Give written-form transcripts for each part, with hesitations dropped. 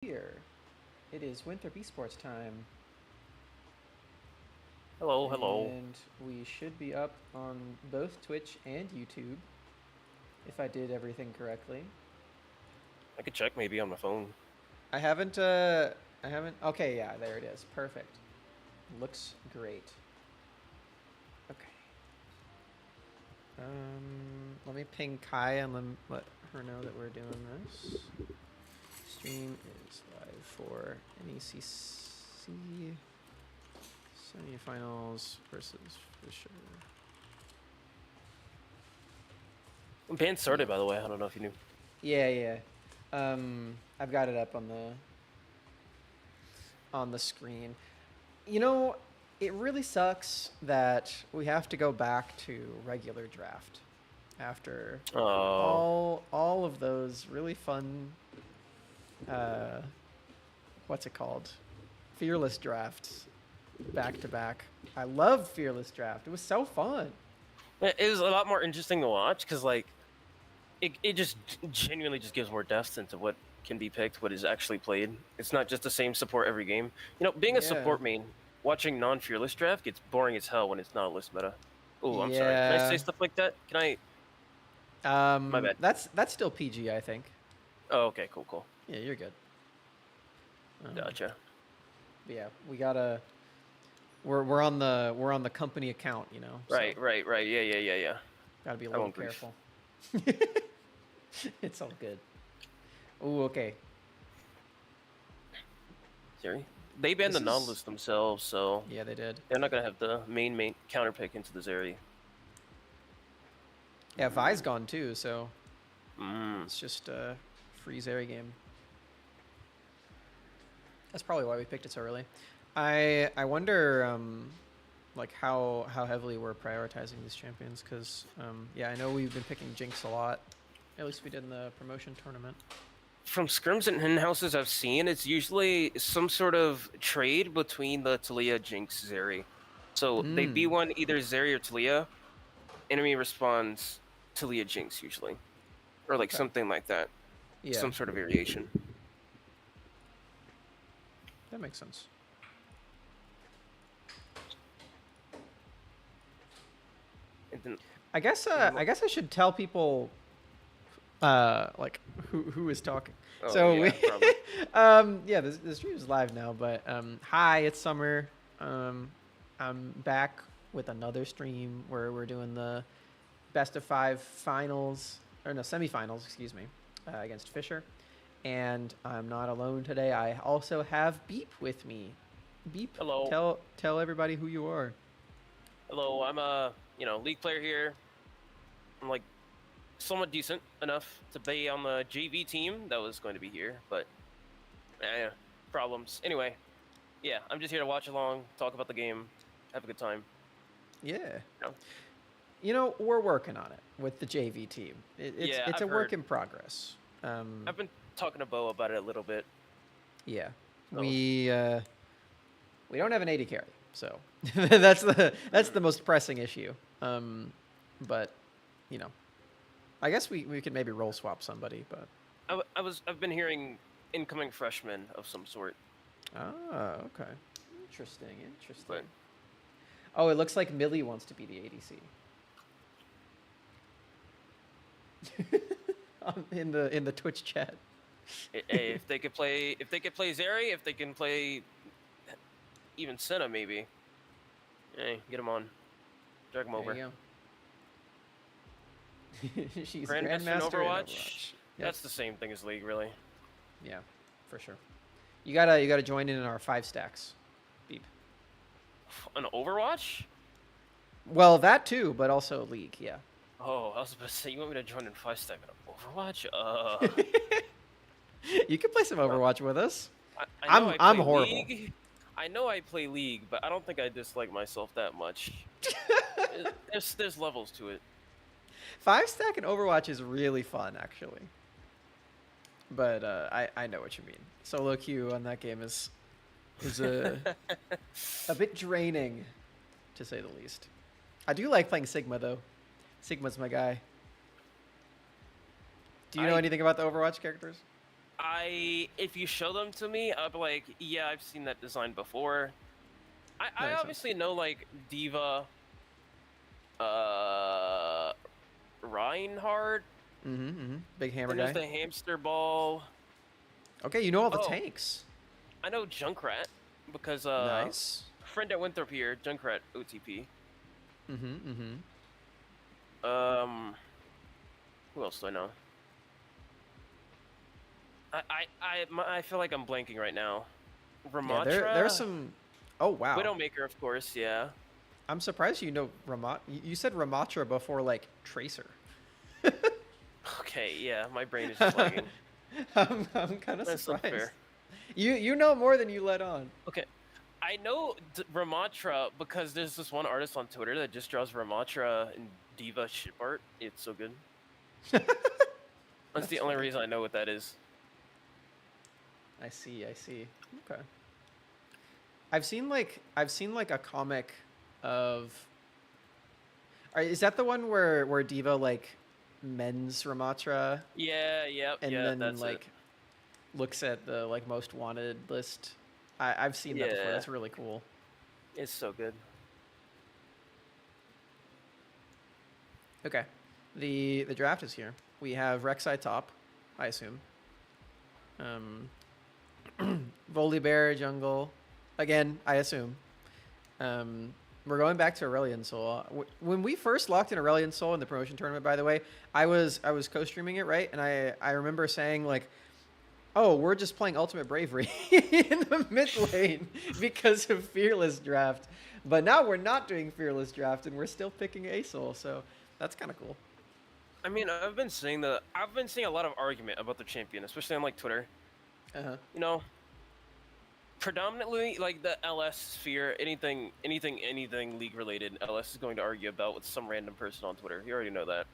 Here. It is Winthrop Esports time, Hello, hello. and we should be up on both Twitch and YouTube if I did everything correctly. I could check maybe on my phone. I haven't. I haven't. Okay, yeah, there it is. Perfect. Looks great. Okay. Let me ping Kai and let her know that we're doing this. Stream is live for NECC Semifinals versus Fisher. Band started, by the way. I don't know if you knew. Yeah, yeah. I've got it up on the screen. You know, it really sucks that we have to go back to regular draft after Oh, all of those really fun uh what's it called? Fearless drafts back to back. I love Fearless Draft. It was so fun. it was a lot more interesting to watch because, like, it just genuinely just gives more depth into what can be picked, what is actually played. It's not just the same support every game. You know, being a Yeah. support main, watching non-fearless draft gets boring as hell when it's not a list meta. Oh, I'm sorry. Can I say Yeah. stuff like that? Can I? My bad. That's still PG, I think. Oh, okay, cool, cool. Yeah, you're good. Gotcha. But yeah, we gotta. We're on the company account, so Right, right, right. Yeah, yeah, yeah, yeah. gotta be a I little won't grief. careful. It's all good. Oh, okay. Sorry. They banned This the is non-list themselves, so yeah, they did. they're not gonna have the main counter pick into the Zeri. Yeah, Vi's gone too, so Mm. it's just a free Zeri game. That's probably why we picked it so early. I wonder like how heavily we're prioritizing these champions because yeah, I know we've been picking Jinx a lot. At least we did in the promotion tournament. From scrims and hen houses I've seen, it's usually some sort of trade between the Talia Jinx Zeri. So they Mm. B1 either Zeri or Talia. Enemy responds Talia Jinx usually, or like Okay. something like that. Yeah, Some sort of variation. that makes sense. And then, I guess I should tell people like who is talking. oh So yeah, probably. yeah, the stream is live now, but hi, it's Summer. I'm back with another stream where we're doing the best of 5 finals, or no, semifinals, excuse me, against Fisher. And I'm not alone today. I also have Beep with me. Beep, Hello, tell everybody who you are. hello. I'm a league player here. I'm like somewhat decent enough to be on the JV team that was going to be here, but problems. Anyway, yeah, I'm just here to watch along, talk about the game, have a good time. Yeah. You know? We're working on it with the JV team. It's Yeah, it's a I've work heard. in progress. I've been talking to Bo about it a little bit. Yeah, So we don't have an AD carry, so that's the most pressing issue. But you know, I guess we could maybe role swap somebody, but I've been hearing incoming freshmen of some sort, okay, interesting. but Oh, it looks like Millie wants to be the ADC in the Twitch chat. hey, if they could play Zeri, if they can play even Senna, maybe. Hey, get him on, drag him There over. you go. She's Grandmaster in Grandmaster in Overwatch. Overwatch. Yep. That's the same thing as League, really. Yeah, for sure. You gotta join in our 5 stacks. Beep. An Overwatch? Well, that too, but also League. Yeah. Oh, I was about to say, you want me to join in 5 stack on Overwatch? You can play some Well, Overwatch with us. I know I'm I I'm play horrible. League. I know I play League, but I don't think I dislike myself that much. There's levels to it. 5 stack in Overwatch is really fun, actually. But I know what you mean. Solo queue on that game is a bit draining, to say the least. I do like playing Sigma though. Sigma's my guy. Do you know I anything about the Overwatch characters? If you show them to me, I'll be like, yeah, I've seen that design before. That I makes sense. obviously know like Diva, uh, Reinhardt. Big hammer Then there's guy. the hamster ball. Okay, you know all the Oh, tanks. I know Junkrat because Nice. friend at Winthrop here, Junkrat OTP. Mm-hmm. Um, who else do I know? I feel like I'm blanking right now. Yeah, there's Ramatra, some. Oh wow, Widowmaker, of course. Yeah. I'm surprised you know Ramat. You said Ramatra before like Tracer. Okay. Yeah, my brain is just lagging. I'm kind of That's surprised. unfair. You know more than you let on. Okay. I know Ramatra because there's this one artist on Twitter that just draws Ramatra and Diva ship art. It's so good. That's That's the only funny. reason I know what that is. I see. I see. Okay. I've seen like a comic of. Is that the one where Diva like mends Ramatra Yeah, yep, and yeah, then that's it. like looks at the like most wanted list? I've seen that before. Yeah, That's really cool. it's so good. Okay. The draft is here. We have Rek'Sai top, I assume. Um, Volibear jungle, again, I assume. We're going back to Aurelion Soul. When we first locked in Aurelion Soul in the promotion tournament, by the way, I was co-streaming it, right? And I remember saying like, "Oh, we're just playing Ultimate Bravery in the mid lane because of Fearless Draft." But now we're not doing Fearless Draft, and we're still picking ASOL. So that's kind of cool. I mean, I've been seeing a lot of argument about the champion, especially on like Twitter. Uh huh. You know, predominantly like the LS sphere, anything league related, LS is going to argue about with some random person on Twitter. You already know that.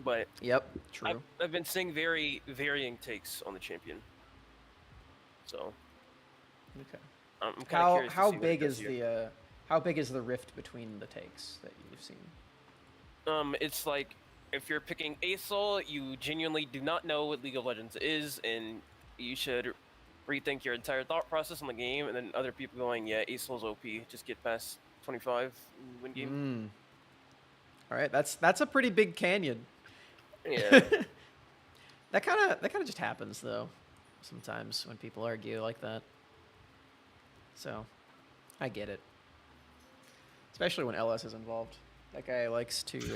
But Yep. True. I've been seeing very varying takes on the champion. So Okay. I'm kind of How curious to how see what it big does is here. the how big is the rift between the takes that you've seen? It's like if you're picking ASOL, you genuinely do not know what League of Legends is, and you should rethink your entire thought process on the game. And then other people going, yeah, ASOL's OP, just get past 25 and win game. All right, that's a pretty big canyon. Yeah. That kind of just happens though, sometimes when people argue like that. So, I get it, especially when LS is involved. That guy likes to. He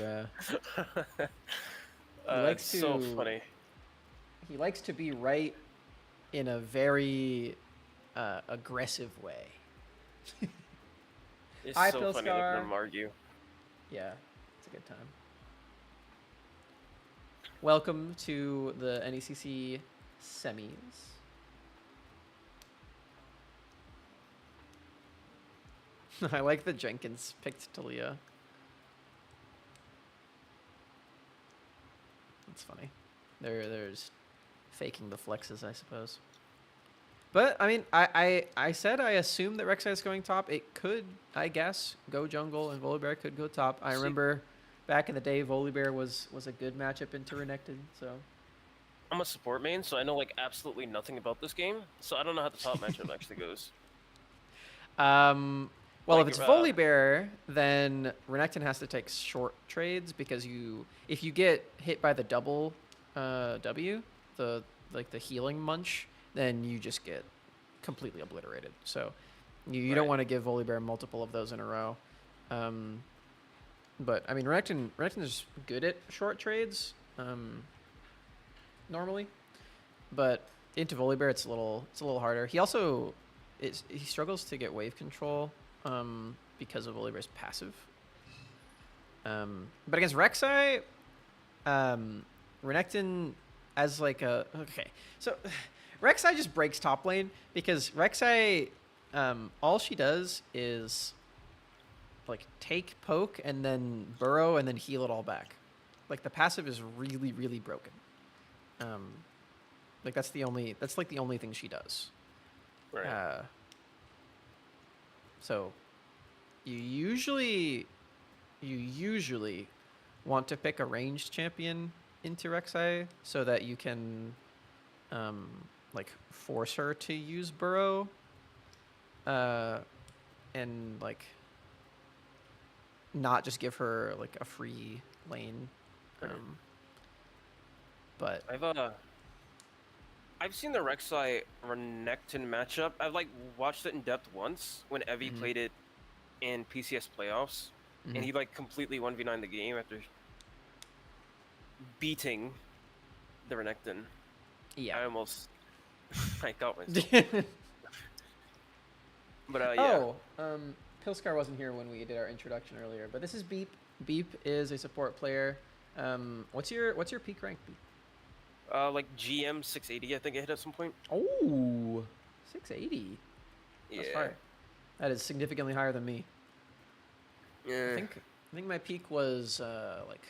likes It's to. so funny. He likes to be right in a very aggressive way. It's Hi, so funny looking at Pilscar. them argue. Yeah, it's a good time. Welcome to the NECC semis. I like that Jenkins picked Talia. That's funny. There's faking the flexes, I suppose. But I mean, I said I assume that Rek'Sai is going top. It could, I guess, go jungle and Volibear could go top. I See- remember back in the day, Volibear was a good matchup into Renekton. So I'm a support main, so I know like absolutely nothing about this game. So I don't know how the top matchup actually goes. well, Like, if it's Volibear, then Renekton has to take short trades because if you get hit by the double W, the healing munch, then you just get completely obliterated. So you don't Right. want to give Volibear multiple of those in a row. But I mean, Renekton is good at short trades normally, but into Volibear it's a little harder. He also he struggles to get wave control because of Volibear's passive. But against Rek'Sai, Renekton as like a okay. So Rek'Sai just breaks top lane because Rek'Sai all she does is like take poke and then burrow and then heal it all back. Like the passive is really really broken. Like that's like the only thing she does. Right. So you usually want to pick a ranged champion into Rek'Sai so that you can like force her to use burrow, uh, and like not just give her like a free lane. Right. Um, but I've seen the Rek'Sai Renekton matchup. I've like watched it in depth once when Evie mhm, played it in PCS playoffs, and mhm. he like completely 1v9 the game after beating the Renekton. Yeah. I almost I got myself. But yeah. Oh, Pilscar wasn't here when we did our introduction earlier, but this is Beep. Beep is a support player. What's your peak rank, Beep? Like GM 680, I think I hit at some point. Oh, 680. That's Yeah. fire. That is significantly higher than me. I Yeah. think I think my peak was like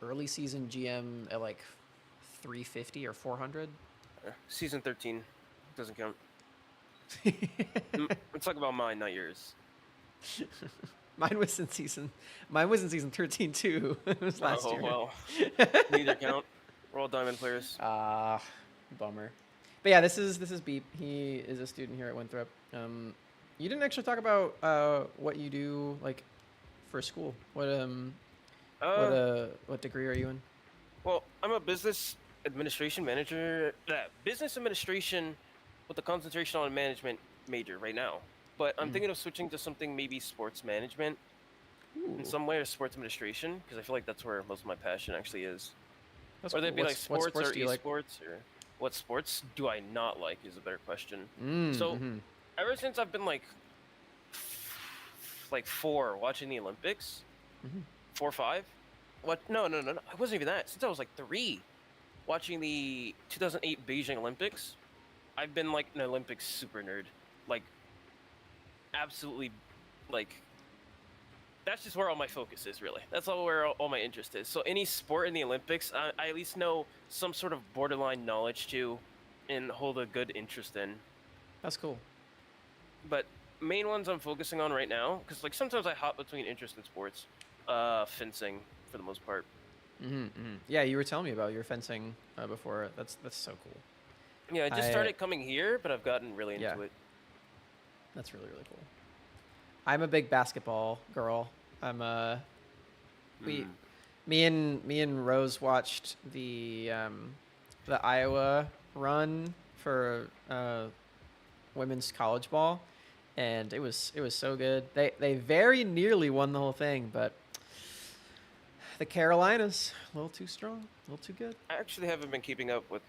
early season GM at like 350 or 400. Season 13 doesn't count. Let's talk about mine, not yours. Mine was in season 13 too. It was last Oh year. well. Neither count. We're all diamond players. Ah, bummer. But yeah, this is Beep. He is a student here at Winthrop. You didn't actually talk about what you do like for school. Uh, What degree are you in? well, I'm a business administration manager. Business administration with a concentration on management major right now. But I'm thinking of switching to something maybe sports management in Ooh, some way, or sports administration, because I feel like that's where most of my passion actually is. that's Whether cool. it be like What sports sports or do you like? esports, or what sports do I not like is a better question. So Mm-hmm. ever since I've been like 4 watching the Olympics, Mm-hmm. 4 5. What? No. I wasn't even that. Since I was like 3, watching the 2008 Beijing Olympics, I've been like an Olympics super nerd. Like absolutely, like that's just where all my focus is, really. That's all where all my interest is. So any sport in the Olympics, I at least know some sort of borderline knowledge to, and hold a good interest in. That's cool. But main ones I'm focusing on right now, because like sometimes I hop between interest in sports, fencing for the most part. Mm-hmm, mm-hmm. Yeah, you were telling me about your fencing before. That's so cool. Yeah, I just started coming here, but I've gotten really Yeah. into it. That's really really cool. I'm a big basketball girl. I'm we Mm. me and Rose watched the Iowa run for women's college ball, and it was so good. They very nearly won the whole thing, but the Carolinas a little too strong, a little too good. I actually haven't been keeping up with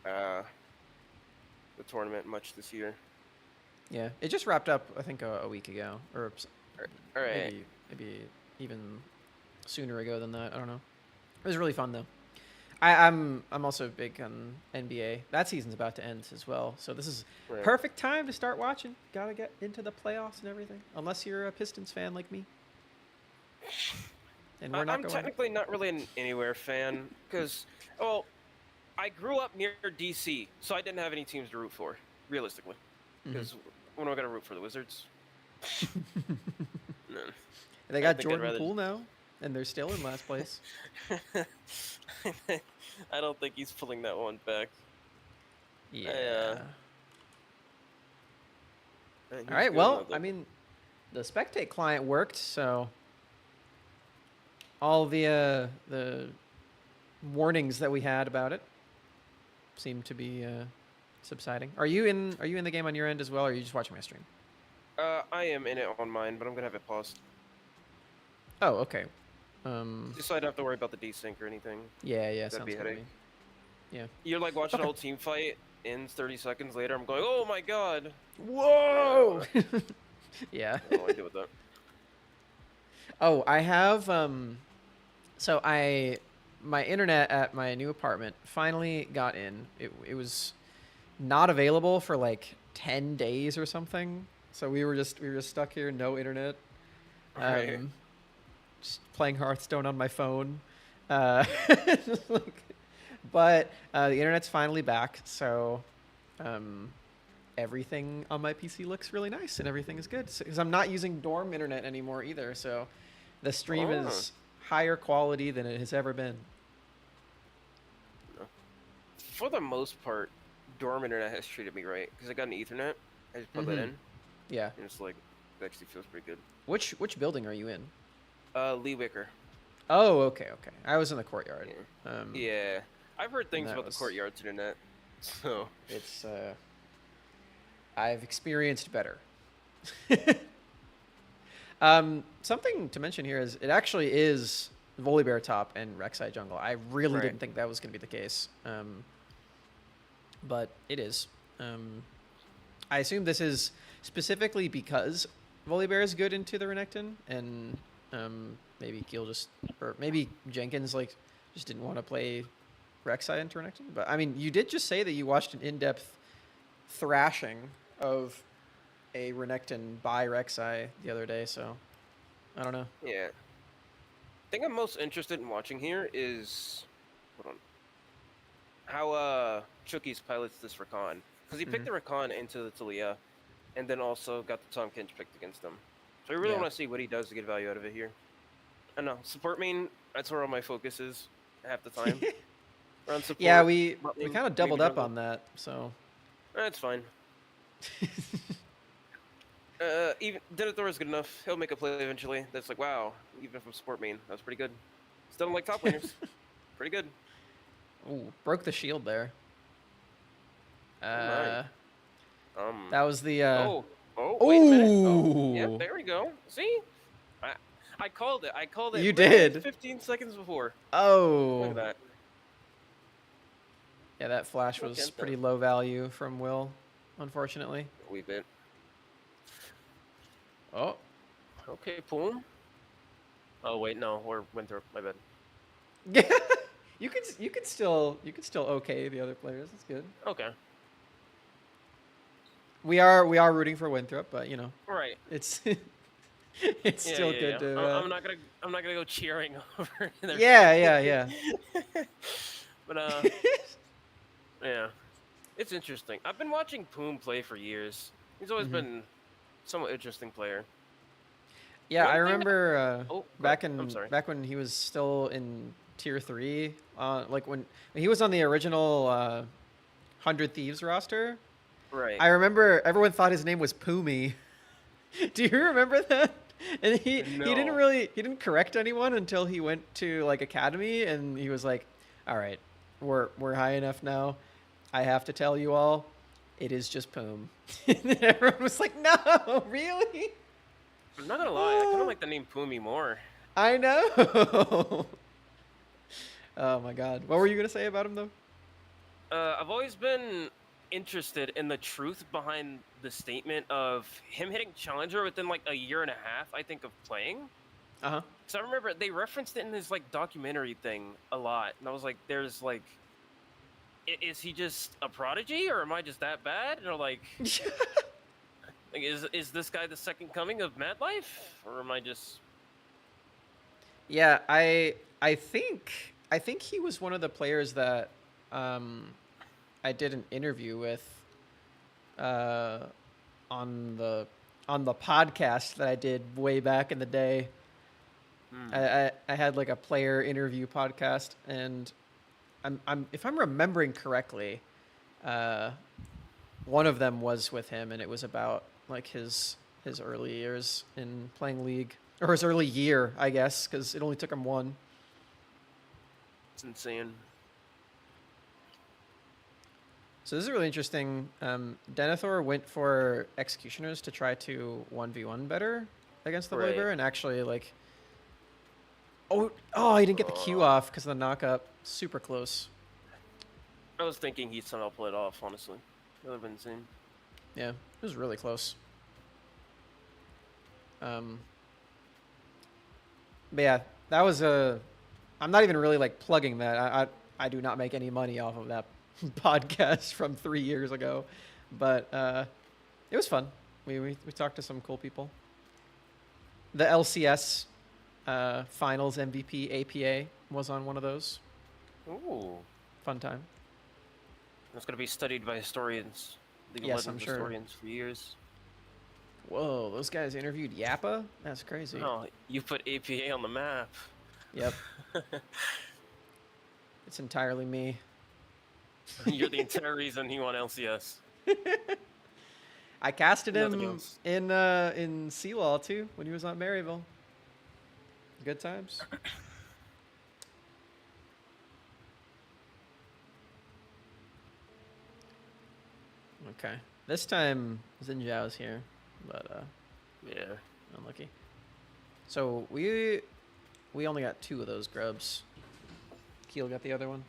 uh, the tournament much this year. Yeah, it just wrapped up I think a week ago, or All right. maybe even sooner ago than that. I don't know. It was really fun though. I'm also big on NBA. That season's about to end as well, so this is Right. perfect time to start watching. Gotta get into the playoffs and everything. Unless you're a Pistons fan like me, and we're not I'm going. technically not really an anywhere fan because, well, I grew up near DC, so I didn't have any teams to root for, realistically. Mhm. Because when am I gonna root for the Wizards? No. They I got think I'd Jordan rather- Poole now, and they're still in last place. I don't think he's pulling that one back. Yeah. He's All right. good, Well, though. I mean, the Spectate client worked, so all the warnings that we had about it seem to be subsiding. Are you in the game on your end as well, or are you just watching my stream? I am in it on mine, but I'm gonna have it paused. Oh, okay. Just so I don't have to worry about the desync or anything. Yeah, That'd sounds be a good to me. headache. Yeah. You're like watching Okay. a whole team fight, ends 30 seconds later. I'm going, oh my god. Whoa! Yeah. I don't know what I do with that. Oh, I have so my internet at my new apartment finally got in. It was not available for like 10 days or something. So we were just stuck here, no internet. Right. Just playing Hearthstone on my phone. Just like, but the internet's finally back, so everything on my PC looks really nice and everything is good. Because I'm not using dorm internet anymore either, so the stream Oh. is higher quality than it has ever been. For the most part, dorm internet has treated me right because I got an Ethernet. I just plug that in, Yeah. and it's like it actually feels pretty good. Which building are you in? Lee Wicker. Oh, okay, okay. I was in the courtyard. Yeah. Yeah. I've heard and things that about the was courtyard's internet, so it's I've experienced better. Something to mention here is it actually is Volibear top and Rek'Sai jungle. I really Right. didn't think that was going to be the case, but it is. I assume this is specifically because Volibear is good into the Renekton, and maybe Keel just, or maybe Jenkins like just didn't want to play Rek'Sai into Renekton. But I mean, you did just say that you watched an in-depth thrashing of a Renekton by Rek'Sai the other day, so I don't know. yeah. Thing I'm most interested in watching here is, hold on, how Chucky's pilots this Rakan, because he picked the Rakan into the Talia, and then also got the Tahm Kench picked against him. So I really Yeah. want to see what he does to get value out of it here. I don't know, support main, that's where all my focus is half the time. Around support. Yeah, we bot lane, kind of maybe doubled up jungle. on that, so That's fine. Even Denethor is good enough. He'll make a play eventually. That's like, wow, even from support main, that's pretty good. Still don't like top laners. Pretty good. ooh, broke the shield there. Alright. That was the Oh, wait a minute. Oh, ooh. yeah, there we go. See? I called it. I called it You literally did. 15 seconds before. Look Oh. at that. Yeah, that flash Look was at pretty that. low value from Will, unfortunately. A wee bit. Oh. Okay, Poom. Oh, wait, no. We're Winthrop. My bad. Yeah. you could still okay the other players. That's good. Okay. We are rooting for Winthrop, but you know, Right. it's it's Yeah, still yeah, good yeah. to I'm not gonna go cheering over their yeah. But yeah. It's interesting. I've been watching Poom play for years. He's always been somewhat interesting player. Yeah, One I thing remember Oh, I'm sorry. back when he was still in tier 3, like when he was on the original 100 Thieves roster. Right. I remember everyone thought his name was Poomy. Do you remember that? And he No. didn't correct anyone until he went to like academy, and he was like, "All right, we're high enough now. I have to tell you all, it is just Poom." And everyone was like, "No, really?" I'm not gonna lie, I kind of like the name Poomy more. I know. Oh my god. What were you gonna say about him though? I've always been interested in the truth behind the statement of him hitting Challenger within like a year and a half, I think, of playing. Uh-huh. So I remember they referenced it in this like documentary thing a lot, and I was like, "There's like, is he just a prodigy, or am I just that bad?" And they're like, is this guy the second coming of Mad Life, or am I just? Yeah, I think he was one of the players that I did an interview with on the podcast that I did way back in the day. I had like a player interview podcast, and I'm if I'm remembering correctly, one of them was with him, and it was about like his early years in playing League, or his early year, I guess, because it only took him one. It's insane. So this is really interesting. Denethor went for Executioners to try to 1v1 better against the Right. Volibear, and actually like, oh, he didn't get the Q off because of the knockup. Super close. I was thinking he'd somehow pull it off. Honestly, that would have been insane. Yeah, it was really close. But yeah, that was a. I'm not even really like plugging that. I do not make any money off of that podcast from 3 years ago, but it was fun. We talked to some cool people. The LCS finals MVP APA was on one of those. Ooh, Fun time. that's gonna be studied by historians, League of Yes, I'm Legends sure. historians for years. Whoa, those guys interviewed Yappa? That's crazy. Oh, you put APA on the map. Yep. It's entirely me. You're the entire reason he won LCS. I casted Nothing him else. in CLOL too when he was on Maryville. Good times. Okay. This time Xin Zhao's here, but Yeah. unlucky. So we only got 2 of those grubs. Keel got the other one.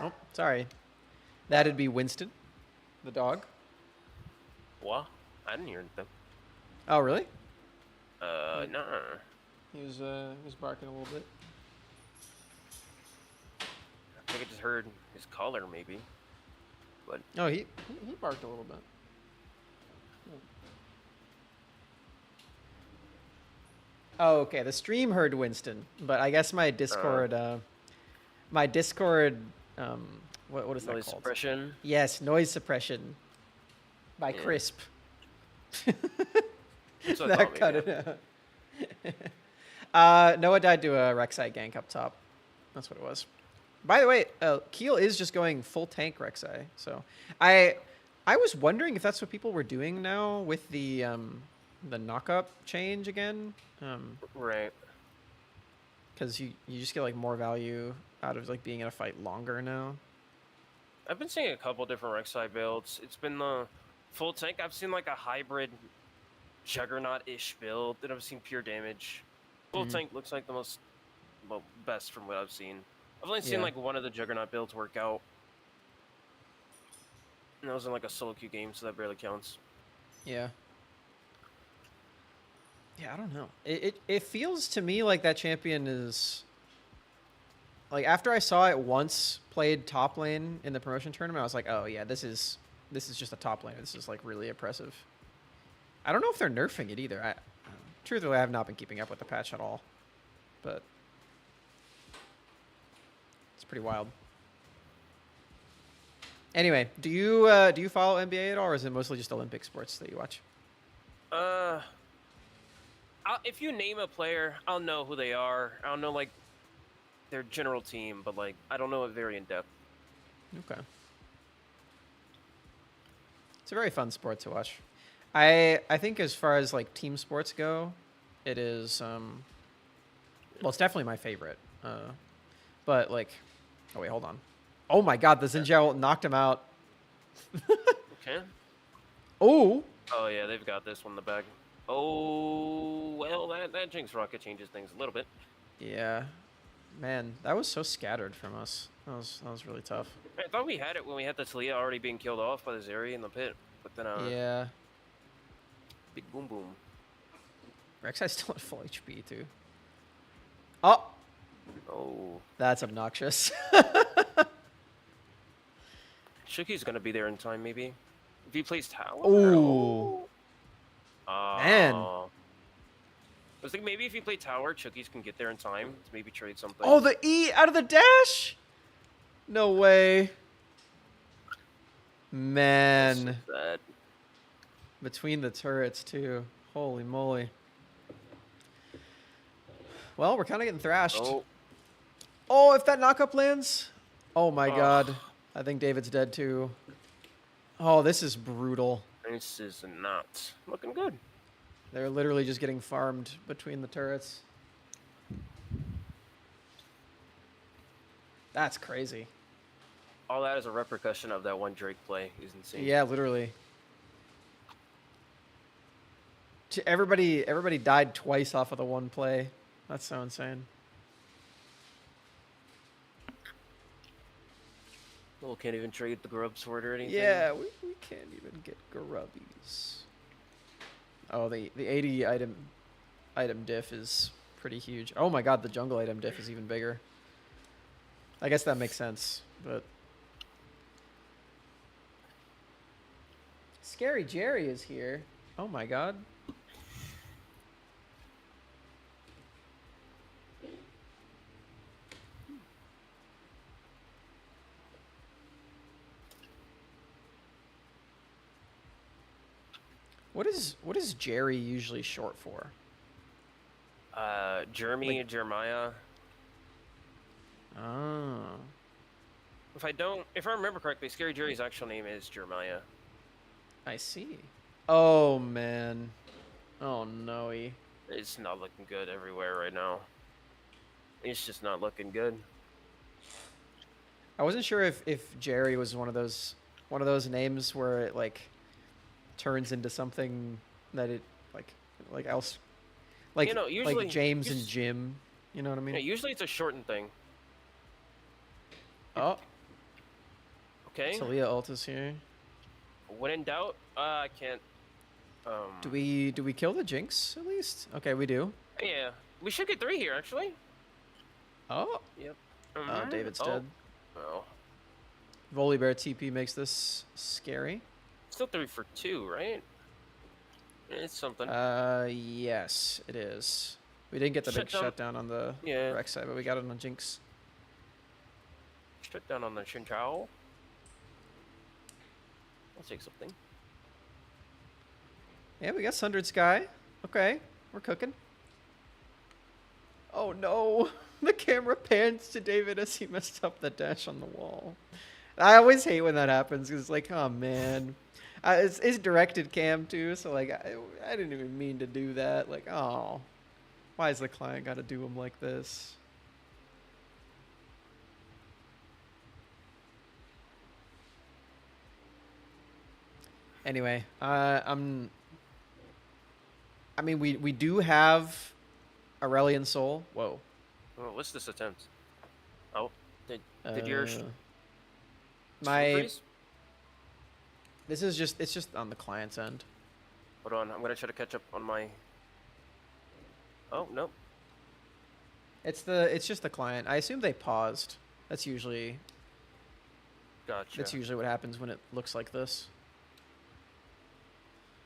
Oh, sorry. That'd be Winston, the dog. What? I didn't hear anything. Oh, really? Nah. He was barking a little bit. I think I just heard his collar, maybe. But Oh, he barked a little bit. Oh, okay. The stream heard Winston, but I guess my Discord, what is that noise called? suppression. Yes, noise suppression by Yeah. Crisp. That's what I That thought, cut maybe. it out. Noah died to a Rek'Sai gank up top. That's what it was. By the way, Keel is just going full tank Rek'Sai. So I was wondering if that's what people were doing now with the knock-up change again. Right. Because you just get like more value out of like being in a fight longer now. I've been seeing a couple different Rek'Sai builds. It's been the full tank. I've seen like a hybrid Juggernaut-ish build. Then I've seen pure damage. Full tank looks like the best from what I've seen. I've only seen Yeah. like one of the Juggernaut builds work out. And that was in like a solo queue game, so that barely counts. Yeah. Yeah, I don't know. It feels to me like that champion is like after I saw it once played top lane in the promotion tournament, I was like, oh yeah, this is just a top lane. This is like really impressive. I don't know if they're nerfing it either. Truthfully, I have not been keeping up with the patch at all, but it's pretty wild. Anyway, do you follow NBA at all, or is it mostly just Olympic sports that you watch? If you name a player, I'll know who they are. I don't know like their general team, but like I don't know it very in depth. Okay. It's a very fun sport to watch. I think as far as like team sports go, it is well, it's definitely my favorite. But like, oh wait, hold on. Oh my God, the Xin knocked him out. Okay. Oh. Oh yeah, they've got this one in the bag. Oh well, that Jinx rocket changes things a little bit. Yeah. Man, that was so scattered from us. That was really tough. I thought we had it when we had the Talia already being killed off by the Zeri in the pit, but then Yeah. big boom boom. Rek'Sai's still at full HP too. Oh, Oh, that's obnoxious. Shuki's gonna be there in time, maybe. If he plays tower. Ooh. Man. I was thinking maybe if you play tower, Chookies can get there in time to maybe trade something. Oh, the E out of the dash? No way. Man. That's so sad. Between the turrets, too. Holy moly. Well, we're kind of getting thrashed. Oh, Oh, if that knockup lands. Oh, my Ugh. God. I think David's dead, too. Oh, this is brutal. this is not looking good. They're literally just getting farmed between the turrets. That's crazy. All that is a repercussion of that one Drake play. Is insane. Yeah, literally. Everybody died twice off of the one play. That's so insane. Well, can't even trade the grub sword or anything. Yeah, we can't even get grubbies. Oh, the 80 item diff is pretty huge. Oh my God, the jungle item diff is even bigger. I guess that makes sense, but Scary Jerry is here. Oh my God. What is Jerry usually short for? Jeremy, Jeremiah. Oh, If I remember correctly, Scary Jerry's actual name is Jeremiah. I see. Oh man. Oh no. It's not looking good everywhere right now. It's just not looking good. I wasn't sure if Jerry was one of those names where it like turns into something that it like else You know, like usually, James and Jim. You know what I mean? usually it's a shortened thing. Oh, Okay. Talia Altus here. When in doubt, I can't. Do we kill the Jinx at least? Okay, we do. Yeah, we should get 3 here actually. Oh, Yep. oh, David's Oh. dead. Oh. Volibear TP makes this scary. Still 3 for 2, right? It's something. Yes, it is. We didn't get the big shutdown on the Rex side, but we got it on Jinx. Shut down on the Shinchao. I'll take something. Yeah, we got Sundered Sky. Okay, we're cooking. Oh no! The camera pans to David as he messed up the dash on the wall. I always hate when that happens because it's like, oh man. It's directed cam too, so like I didn't even mean to do that. Like, oh, why is the client got to do them like this? Anyway, I mean, we do have Aurelian Soul. Whoa. Oh, what's this attempt? Oh, did yours? This is just on the client's end. Hold on, I'm gonna try to catch up on my. Oh no. It's just the client. I assume they paused. That's usually. Gotcha. That's usually what happens when it looks like this.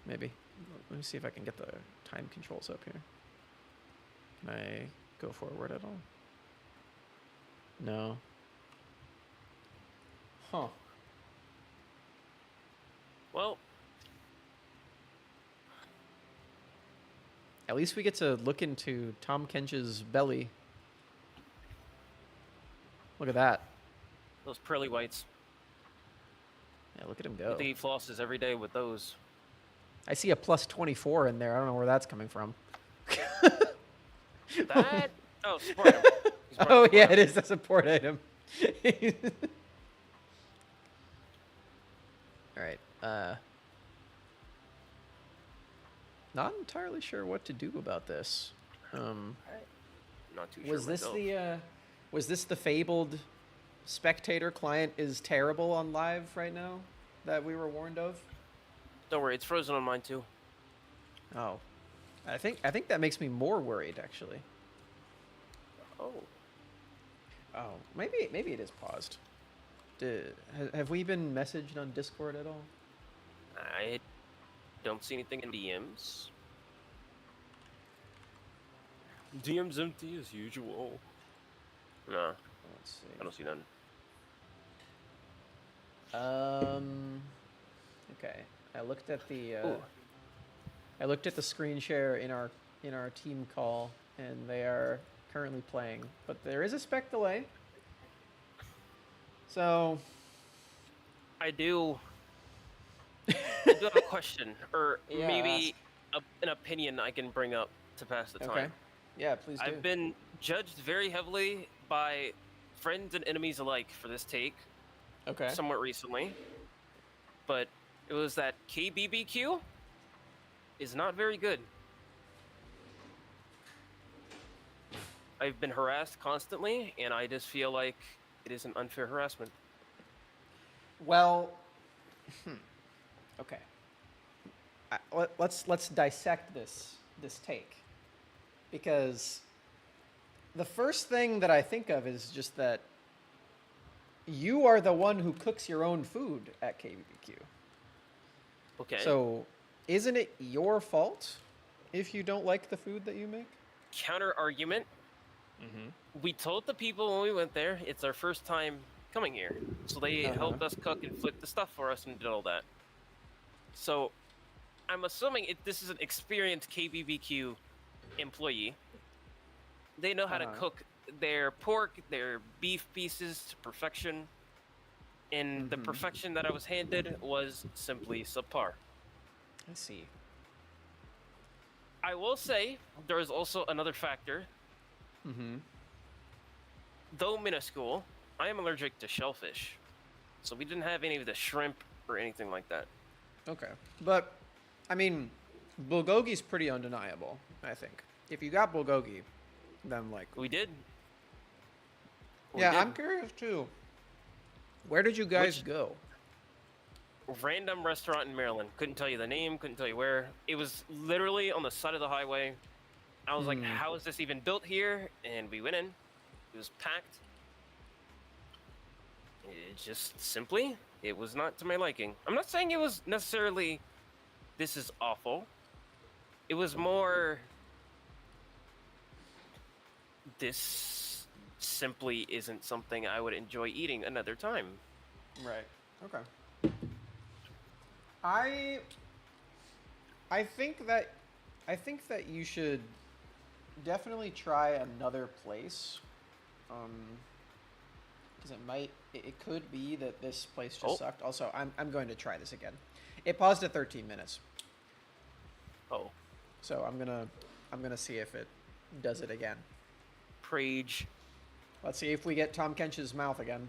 Maybe. Let me see if I can get the time controls up here. Can I go forward at all? No. Huh. Well, at least we get to look into Tom Kench's belly. Look at that. those pearly whites. Yeah, look at him go. He flosses every day with those. I see a plus 24 in there. I don't know where that's coming from. That? Oh, support him. Oh, yeah, it is a support item. All right. Not entirely sure what to do about this. Not too Was sure this myself. was this the fabled spectator client is terrible on live right now that we were warned of? Don't worry, it's frozen on mine too. Oh, I think that makes me more worried actually. Oh. Oh, maybe it is paused. Have we been messaged on Discord at all? I don't see anything in DMs. DM's empty as usual. Nah, Let's see. I don't see none. Okay. I looked at the screen share in our team call, and they are currently playing, but there is a spec delay. So I do have a question, or Yeah, maybe an opinion I can bring up to pass the time. Okay. Yeah, please do. I've been judged very heavily by friends and enemies alike for this take Okay. somewhat recently, but it was that KBBQ is not very good. I've been harassed constantly, and I just feel like it is an unfair harassment. Well, okay. Let's dissect this take, because the first thing that I think of is just that you are the one who cooks your own food at KBBQ. Okay. So, isn't it your fault if you don't like the food that you make? Counter argument. We told the people when we went there it's our first time coming here, so they helped us cook and flip the stuff for us and did all that. So I'm assuming this is an experienced KBBQ employee. They know how to cook their pork, their beef pieces to perfection, and the perfection that I was handed was simply subpar. I see. I will say there is also another factor. Mm-hmm. Though minuscule, I am allergic to shellfish, so we didn't have any of the shrimp or anything like that. Okay. But, I mean, bulgogi's pretty undeniable, I think. If you got bulgogi, then, like... We did. Yeah, I'm curious, too. Where did you guys go? Random restaurant in Maryland. Couldn't tell you the name, couldn't tell you where. It was literally on the side of the highway. I was like, how is this even built here? And we went in. It was packed. It just simply, it was not to my liking. I'm not saying it was necessarily, this is awful. It was more, this simply isn't something I would enjoy eating another time. Right. Okay. I think that you should definitely try another place. Because it could be that this place just sucked. Also, I'm going to try this again. It paused at 13 minutes. Oh. So I'm gonna see if it does it again. Prage. Let's see if we get Tom Kench's mouth again.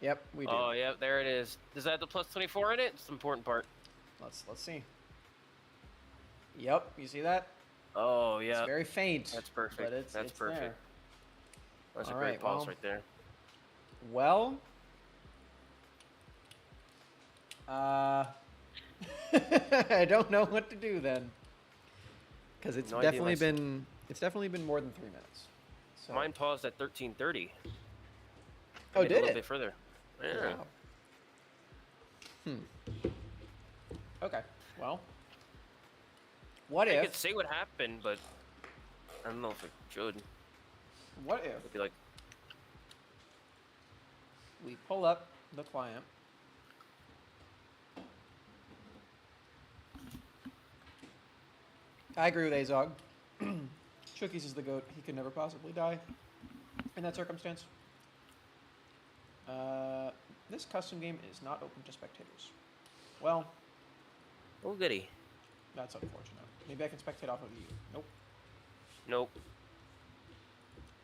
Yep, we do. Oh, yeah, there it is. Does that have the plus 24 in it? It's the important part. Let's see. Yep, you see that? Oh, yeah. It's very faint. That's perfect. But it's perfect. there. That's a great pause right there. Well, I don't know what to do then, because it's definitely been more than 3 minutes. So. Mine paused at 13:30. Oh, did it? A little bit further. Yeah. Wow. Okay. Well, what if? I could say what happened, but I don't know if it should. What if? It'd be like, we pull up the client. I agree with Azog. Chookies is the GOAT. He could never possibly die in that circumstance. This custom game is not open to spectators. Well. oh goody. That's unfortunate. Maybe I can spectate off of you. Nope. Nope.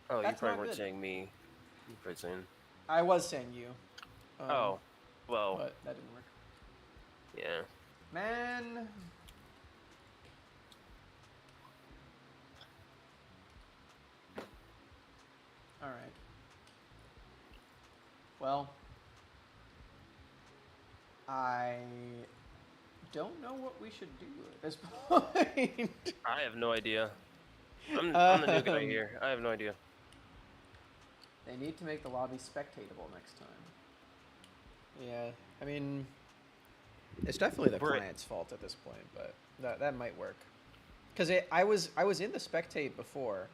Oh, That's you probably not weren't good. saying me. You probably saying. I was saying you. Oh. Well. But that didn't work. Yeah. Man. All right. Well, I don't know what we should do at this point. I have no idea. I'm the new guy here. I have no idea. They need to make the lobby spectatable next time. Yeah, I mean, it's definitely the client's fault at this point, but that might work. Because I was in the spectate before,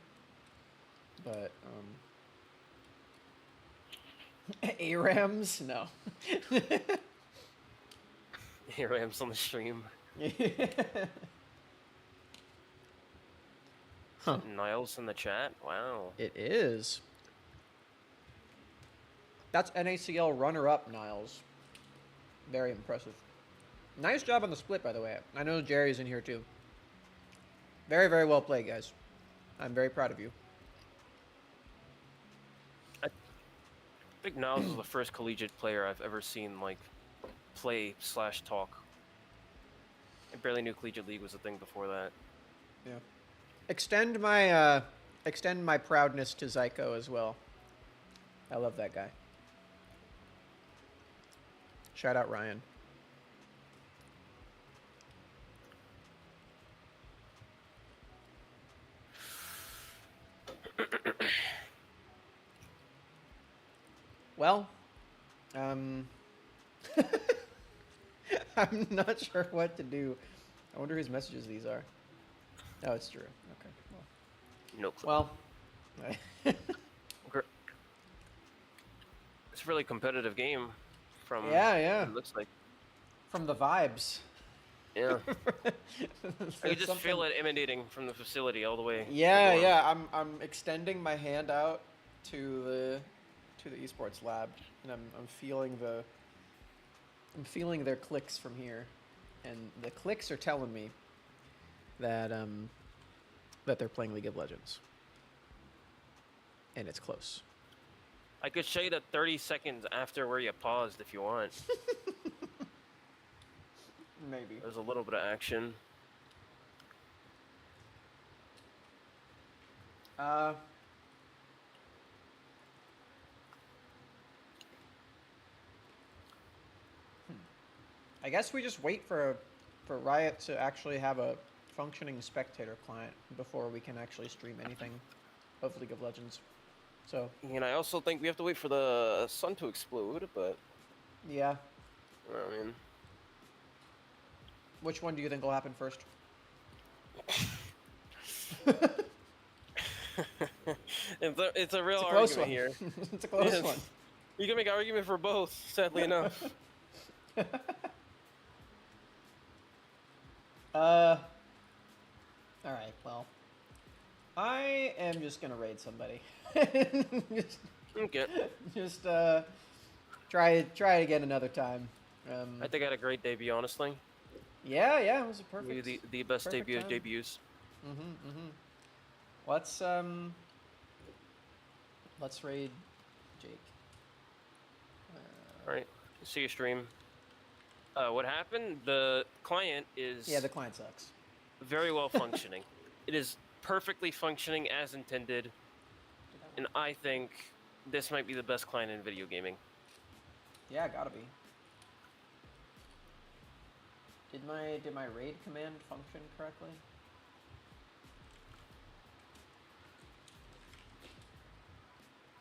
but ARAMs? No. ARAMs on the stream. Huh. Niles in the chat? Wow. It is. That's NACL runner-up, Niles. Very impressive. Nice job on the split, by the way. I know Jerry's in here, too. Very, very well played, guys. I'm very proud of you. I think Niles is the first collegiate player I've ever seen, like, play/talk. I barely knew Collegiate League was a thing before that. Yeah. Extend my proudness to Zyko as well. I love that guy. Shout out Ryan. Well, I'm not sure what to do. I wonder whose messages these are. Oh, it's true. Okay. Well. No clue. Well. It's a really competitive game. From yeah. what it looks like. From the vibes. Yeah. I There's could just feel something- it emanating from the facility all the way. to the Yeah, dorm. yeah. I'm extending my hand out to the esports lab, and I'm feeling their clicks from here, and the clicks are telling me that that they're playing League of Legends, and it's close. I could show you the 30 seconds after where you paused if you want. Maybe. There's a little bit of action. I guess we just wait for Riot to actually have a functioning spectator client before we can actually stream anything of League of Legends. So And I also think we have to wait for the sun to explode, but yeah, I mean, which one do you think will happen first? it's a real It's a close argument one. here. It's a close Yes. one. You can make an argument for both, sadly enough. All right. Well, I am just gonna raid somebody. just, Okay. just try it again another time. I think I had a great debut, honestly. Yeah, it was a Maybe perfect. the best perfect debut of time. debuts. Let's raid Jake. Alright, see your stream. What happened? The client is Yeah, the client sucks. very well functioning. It is perfectly functioning as intended, and I think this might be the best client in video gaming. Yeah, gotta be. Did my raid command function correctly?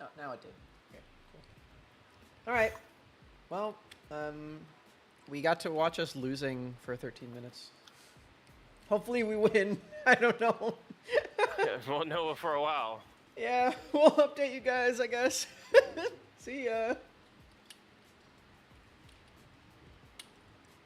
Oh, now it did. Okay, cool. All right. Well, we got to watch us losing for 13 minutes. Hopefully we win. I don't know. Yeah, won't know for a while. Yeah, we'll update you guys, I guess. See ya.